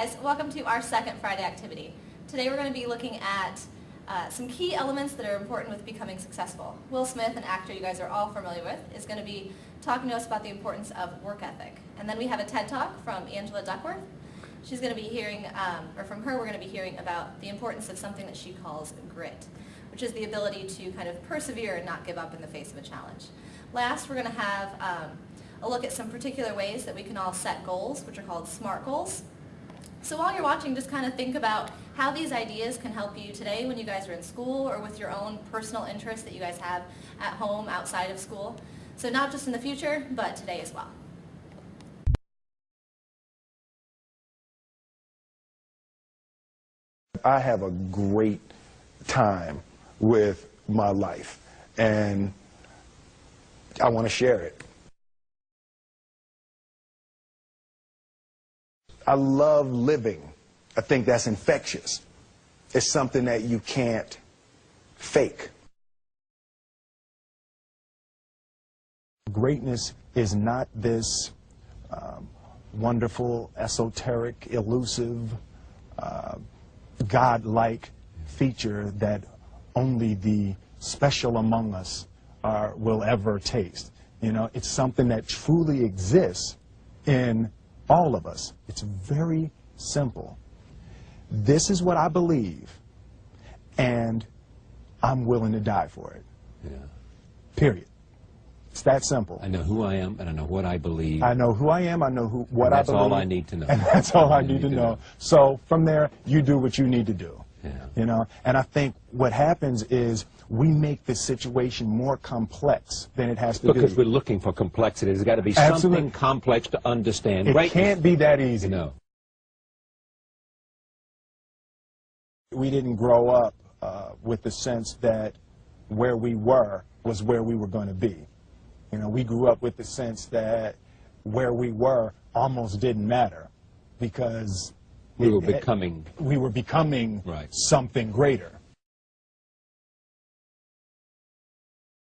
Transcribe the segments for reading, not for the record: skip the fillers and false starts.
guys, welcome to our second Friday activity. Today we're going to be looking at some key elements that are important with becoming successful. Will Smith, an actor you guys are all familiar with, is going to be talking to us about the importance of work ethic. And then we have a TED Talk from Angela Duckworth. She's going to be hearing, or from her we're going to be hearing about the importance of something that she calls grit, which is the ability to kind of persevere and not give up in the face of a challenge. Last, we're going to have a look at some particular ways that we can all set goals, which are called SMART goals. So while you're watching, just kind of think about how these ideas can help you today when you guys are in school or with your own personal interests that you guys have at home, outside of school. So not just in the future, but today as well. I have a great time with my life, and I want to share it. I love living. I think that's infectious. It's something that you can't fake. Greatness is not this wonderful, esoteric, elusive, God-like feature that only the special among us will ever taste. You know, it's something that truly exists in all of us. It's very simple. This is what I believe, and I'm willing to die for it. Yeah. Period. It's that simple. I know who I am, and I know what I believe. I know who I am, I know what I believe. That's all I need to know. And that's all I need to know. So from there, you do what you need to do. Yeah. You know, and I think what happens is we make the situation more complex than it has to be. Because we're looking for complexity. There's got to be something complex to understand. It can't be that easy. No. We didn't grow up with the sense that where we were was where we were going to be. You know, we grew up with the sense that where we were almost didn't matter because we were becoming right. something greater.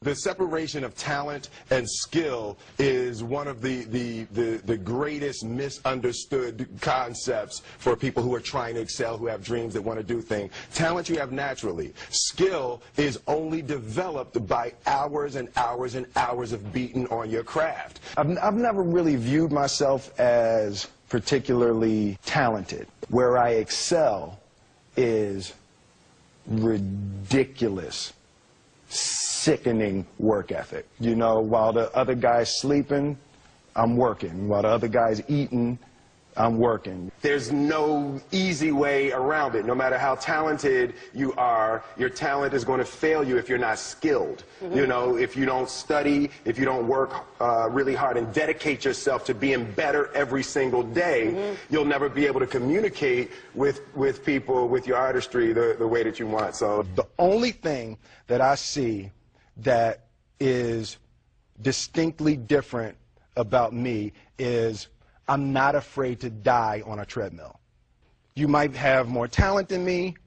The separation of talent and skill is one of the greatest misunderstood concepts for people who are trying to excel, who have dreams, that want to do things. Talent you have naturally. Skill is only developed by hours and hours and hours of beating on your craft. I've never really viewed myself as particularly talented. Where I excel is ridiculous, sickening work ethic. You know, while the other guy's sleeping, I'm working. While the other guy's eating, I'm working. There's no easy way around it. No matter how talented you are, your talent is going to fail you if you're not skilled. Mm-hmm. You know, if you don't study, if you don't work really hard and dedicate yourself to being better every single day, mm-hmm. you'll never be able to communicate with people, with your artistry, the way that you want. So the only thing that I see that is distinctly different about me is I'm not afraid to die on a treadmill. You might have more talent than me,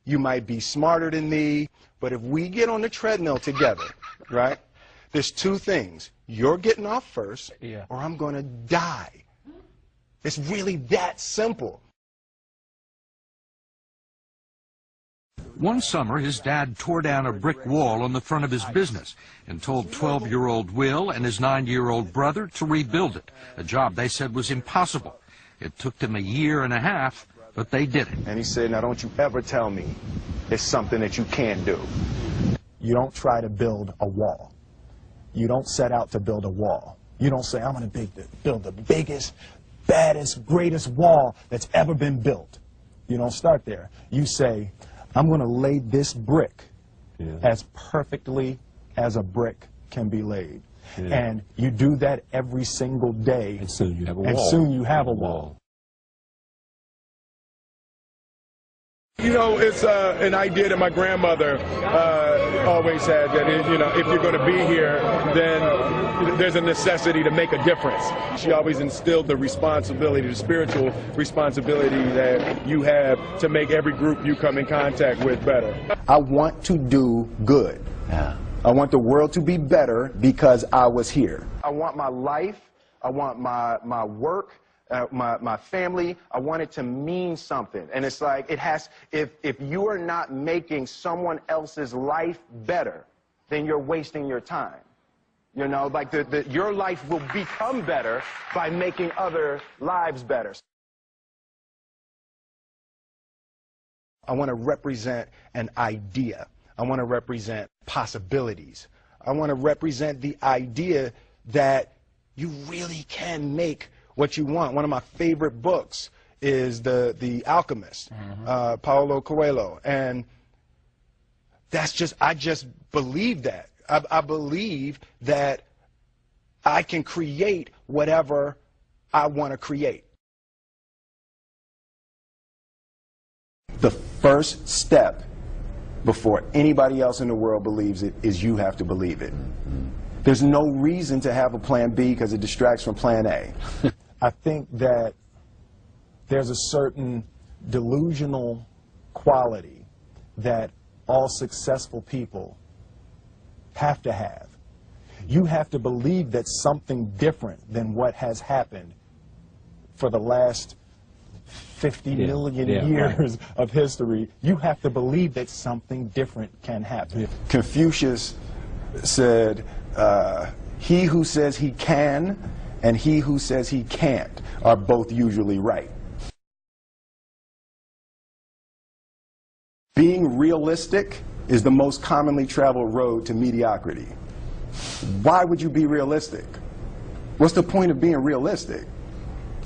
you might be smarter than me, but if we get on the treadmill together, right, there's two things. You're getting off first, or I'm going to die. It's really that simple. One summer, his dad tore down a brick wall on the front of his business and told 12-year-old Will and his 9-year-old brother to rebuild it, a job they said was impossible. It took them 1.5 years, but they did it. And he said, now don't you ever tell me it's something that you can't do. You don't try to build a wall. You don't set out to build a wall. You don't say, I'm going to build the biggest, baddest, greatest wall that's ever been built. You don't start there. You say, I'm going to lay this brick as perfectly as a brick can be laid. Yeah. And you do that every single day. And soon you have a wall. And soon you have a wall. You know, it's an idea that my grandmother always had, that you know, if you're going to be here, then there's a necessity to make a difference. She always instilled the responsibility, the spiritual responsibility that you have to make every group you come in contact with better. I want to do good. Yeah. I want the world to be better because I was here. I want my life, I want my work, my family. I want it to mean something. And it's like, if you are not making someone else's life better, then you're wasting your time. You know, like your life will become better by making other lives better. I want to represent an idea. I want to represent possibilities. I want to represent the idea that you really can make what you want. One of my favorite books is The Alchemist, Paulo Coelho. And I just believe that. I believe that I can create whatever I want to create. The first step before anybody else in the world believes it is you have to believe it. There's no reason to have a plan B because it distracts from plan A. I think that there's a certain delusional quality that all successful people have to have. You have to believe that something different than what has happened for the last 50 million years of history. You have to believe that something different can happen. Confucius said, he who says he can and he who says he can't are both usually right. Being realistic is the most commonly traveled road to mediocrity. Why would you be realistic? What's the point of being realistic?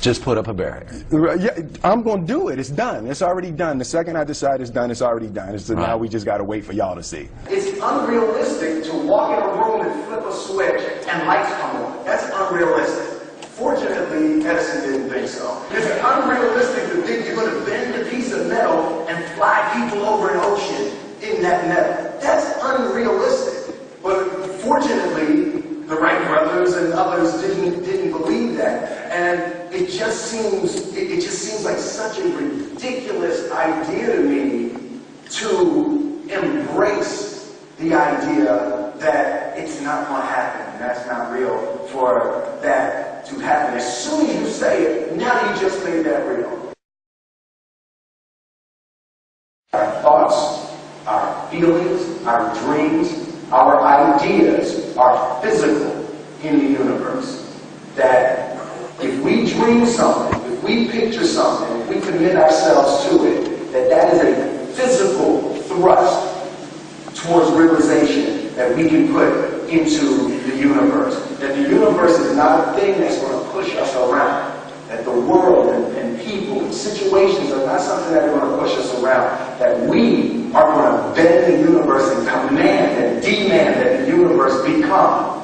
Just put up a barrier. Yeah, I'm going to do it. It's done. It's already done. The second I decide it's done, it's already done. Now we just got to wait for y'all to see. It's unrealistic to walk in a room and flip a switch and lights come on. That's unrealistic. Fortunately, Edison didn't think so. It's unrealistic to think you're going to bend a piece of metal and fly people over an ocean in that metal. That's unrealistic. But fortunately, the Wright brothers and others didn't believe that. And it just seems like such a ridiculous idea to me to embrace the idea that it's not going to happen and that's not real for that to happen. As soon as you say it, now you just made that real. Our thoughts, our feelings, our dreams, our ideas are physical in the universe. That if we dream something, if we picture something, if we commit ourselves to it, that is a physical thrust towards realization that we can put into the universe. That the universe is not a thing that's going to push us around. That the world and people and situations are not something that are going to push us around. That we are going to bend the universe and command and demand that the universe become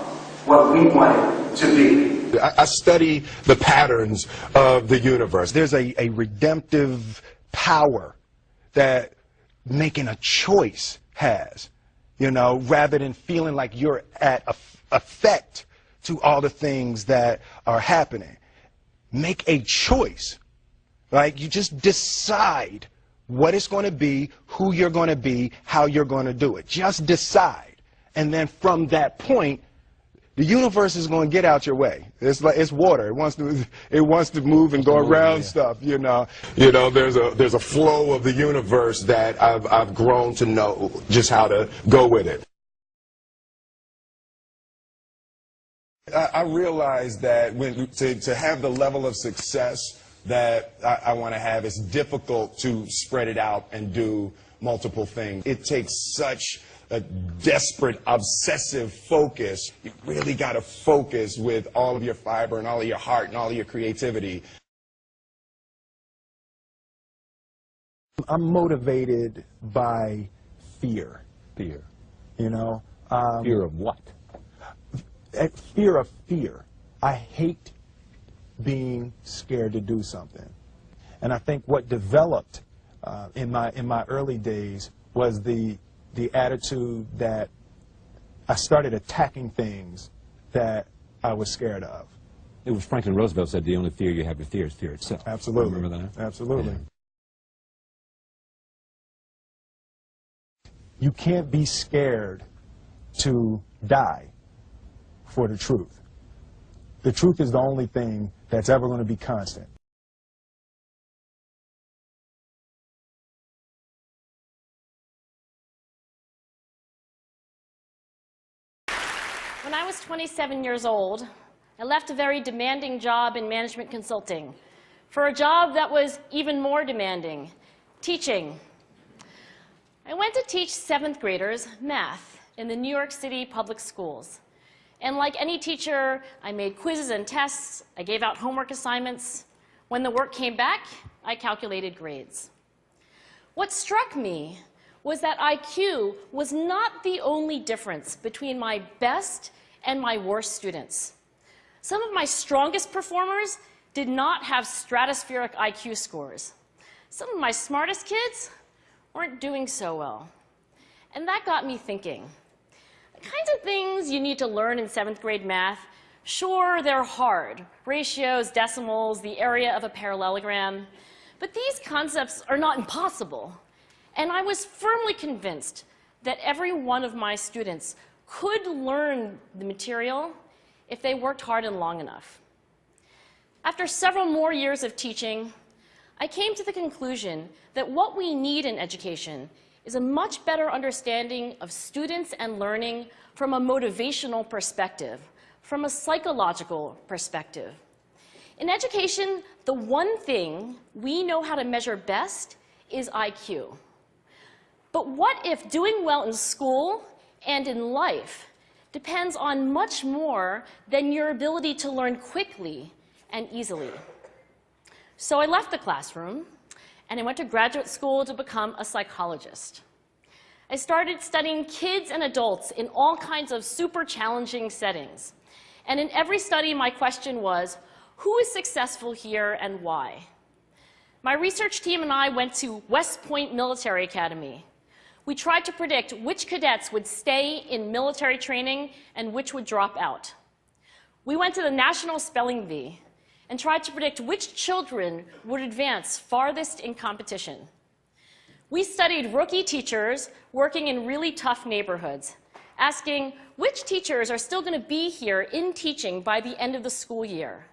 what we want it to be. I study the patterns of the universe. There's a redemptive power that making a choice has, you know, rather than feeling like you're at effect to all the things that are happening. Make a choice. Like, you just decide what it's going to be, who you're going to be, how you're going to do it. Just decide. And then from that point, the universe is going to get out your way. It's like it's water. It wants to move and go around stuff, you know. You know, there's a flow of the universe that I've grown to know just how to go with it. I realize that to have the level of success that I want to have, it's difficult to spread it out and do multiple things. It takes such a desperate, obsessive focus. You really got to focus with all of your fiber and all of your heart and all of your creativity. I'm motivated by fear. Fear. You know? Fear of what? Fear of fear. I hate being scared to do something. And I think what developed in my early days was the attitude that I started attacking things that I was scared of. It was Franklin Roosevelt said the only fear you have to fear is fear itself. Absolutely. Remember that? Absolutely. Yeah. You can't be scared to die for the truth. The truth is the only thing that's ever going to be constant. When I was 27 years old, I left a very demanding job in management consulting for a job that was even more demanding, teaching. I went to teach 7th graders math in the New York City public schools. And like any teacher, I made quizzes and tests, I gave out homework assignments. When the work came back, I calculated grades. What struck me was that IQ was not the only difference between my best and my worst students. Some of my strongest performers did not have stratospheric IQ scores. Some of my smartest kids weren't doing so well. And that got me thinking. The kinds of things you need to learn in 7th grade math, sure, they're hard. Ratios, decimals, the area of a parallelogram. But these concepts are not impossible. And I was firmly convinced that every one of my students could learn the material if they worked hard and long enough. After several more years of teaching, I came to the conclusion that what we need in education is a much better understanding of students and learning from a motivational perspective, from a psychological perspective. In education, the one thing we know how to measure best is IQ. But what if doing well in school and in life depends on much more than your ability to learn quickly and easily? So I left the classroom and I went to graduate school to become a psychologist. I started studying kids and adults in all kinds of super challenging settings. And in every study, my question was, who is successful here and why? My research team and I went to West Point Military Academy. We tried to predict which cadets would stay in military training and which would drop out. We went to the National Spelling Bee and tried to predict which children would advance farthest in competition. We studied rookie teachers working in really tough neighborhoods, asking which teachers are still going to be here in teaching by the end of the school year.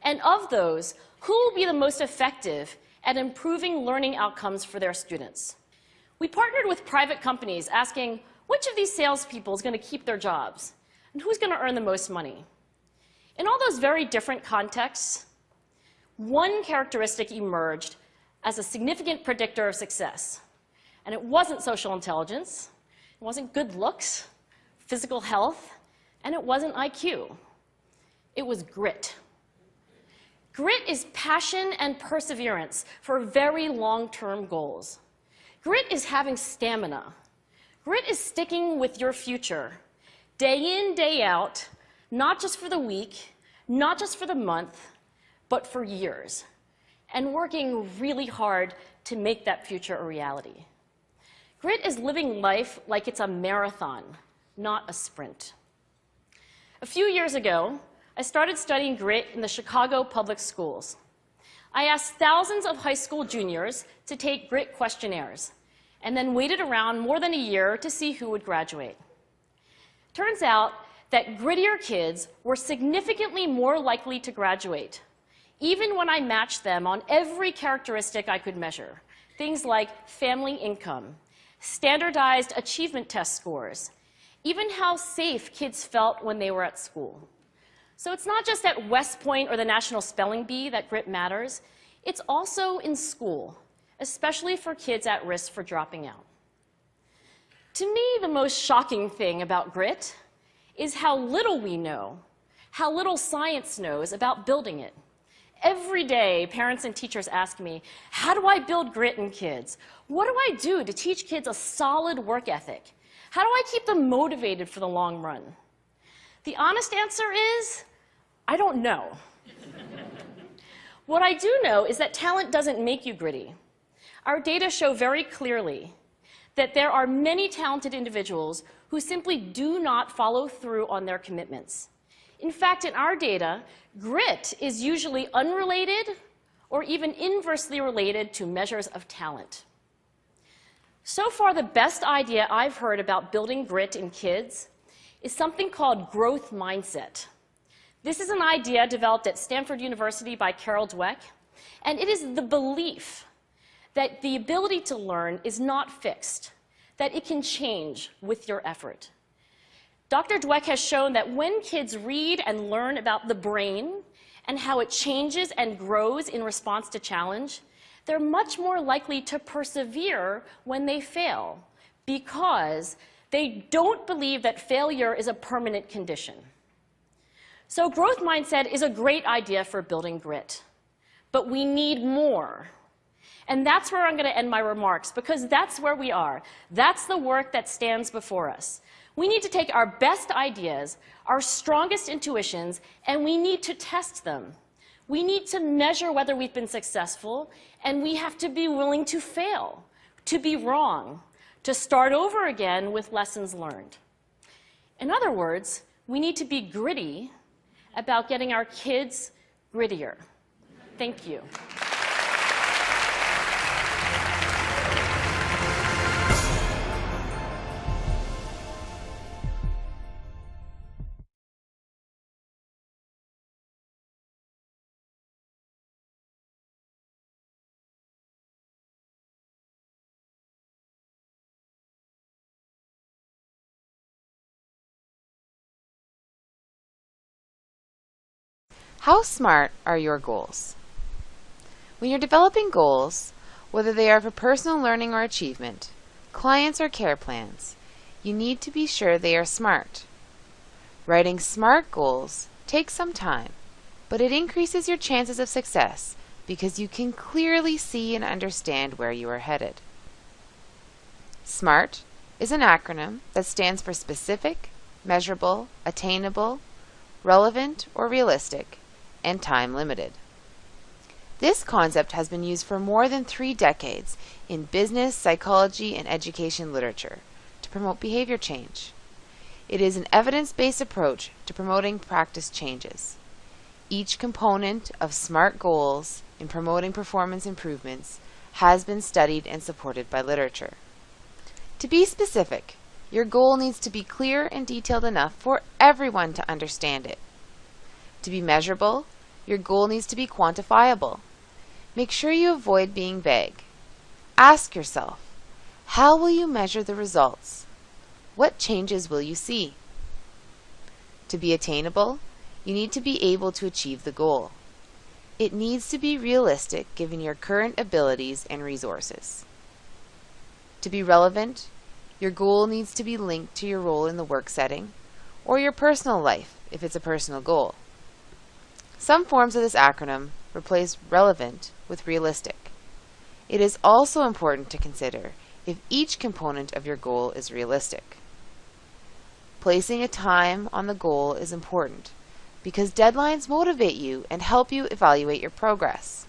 And of those, who will be the most effective at improving learning outcomes for their students? We partnered with private companies asking which of these salespeople is going to keep their jobs and who's going to earn the most money. In all those very different contexts, one characteristic emerged as a significant predictor of success. And it wasn't social intelligence, it wasn't good looks, physical health, and it wasn't IQ. It was grit. Grit is passion and perseverance for very long-term goals. Grit is having stamina. Grit is sticking with your future, day in, day out, not just for the week, not just for the month, but for years, and working really hard to make that future a reality. Grit is living life like it's a marathon, not a sprint. A few years ago, I started studying grit in the Chicago public schools. I asked thousands of high school juniors to take grit questionnaires, and then waited around more than a year to see who would graduate. Turns out that grittier kids were significantly more likely to graduate, even when I matched them on every characteristic I could measure, things like family income, standardized achievement test scores, even how safe kids felt when they were at school. So it's not just at West Point or the National Spelling Bee that grit matters, it's also in school, especially for kids at risk for dropping out. To me, the most shocking thing about grit is how little we know, how little science knows about building it. Every day, parents and teachers ask me, how do I build grit in kids? What do I do to teach kids a solid work ethic? How do I keep them motivated for the long run? The honest answer is, I don't know. What I do know is that talent doesn't make you gritty. Our data show very clearly that there are many talented individuals who simply do not follow through on their commitments. In fact, in our data, grit is usually unrelated or even inversely related to measures of talent. So far, the best idea I've heard about building grit in kids is something called growth mindset. This is an idea developed at Stanford University by Carol Dweck, and it is the belief that the ability to learn is not fixed, that it can change with your effort. Dr. Dweck has shown that when kids read and learn about the brain and how it changes and grows in response to challenge, they're much more likely to persevere when they fail because they don't believe that failure is a permanent condition. So growth mindset is a great idea for building grit, but we need more. And that's where I'm going to end my remarks, because that's where we are. That's the work that stands before us. We need to take our best ideas, our strongest intuitions, and we need to test them. We need to measure whether we've been successful, and we have to be willing to fail, to be wrong, to start over again with lessons learned. In other words, we need to be gritty about getting our kids grittier. Thank you. How smart are your goals? When you're developing goals, whether they are for personal learning or achievement, clients or care plans, you need to be sure they are smart. Writing SMART goals takes some time, but it increases your chances of success because you can clearly see and understand where you are headed. SMART is an acronym that stands for specific, measurable, attainable, relevant or realistic, and time limited. This concept has been used for more than 3 decades in business, psychology, and education literature to promote behavior change. It is an evidence-based approach to promoting practice changes. Each component of SMART goals in promoting performance improvements has been studied and supported by literature. To be specific, your goal needs to be clear and detailed enough for everyone to understand it. To be measurable, your goal needs to be quantifiable. Make sure you avoid being vague. Ask yourself, how will you measure the results? What changes will you see? To be attainable, you need to be able to achieve the goal. It needs to be realistic given your current abilities and resources. To be relevant, your goal needs to be linked to your role in the work setting or your personal life if it's a personal goal. Some forms of this acronym replace relevant with realistic. It is also important to consider if each component of your goal is realistic. Placing a time on the goal is important because deadlines motivate you and help you evaluate your progress.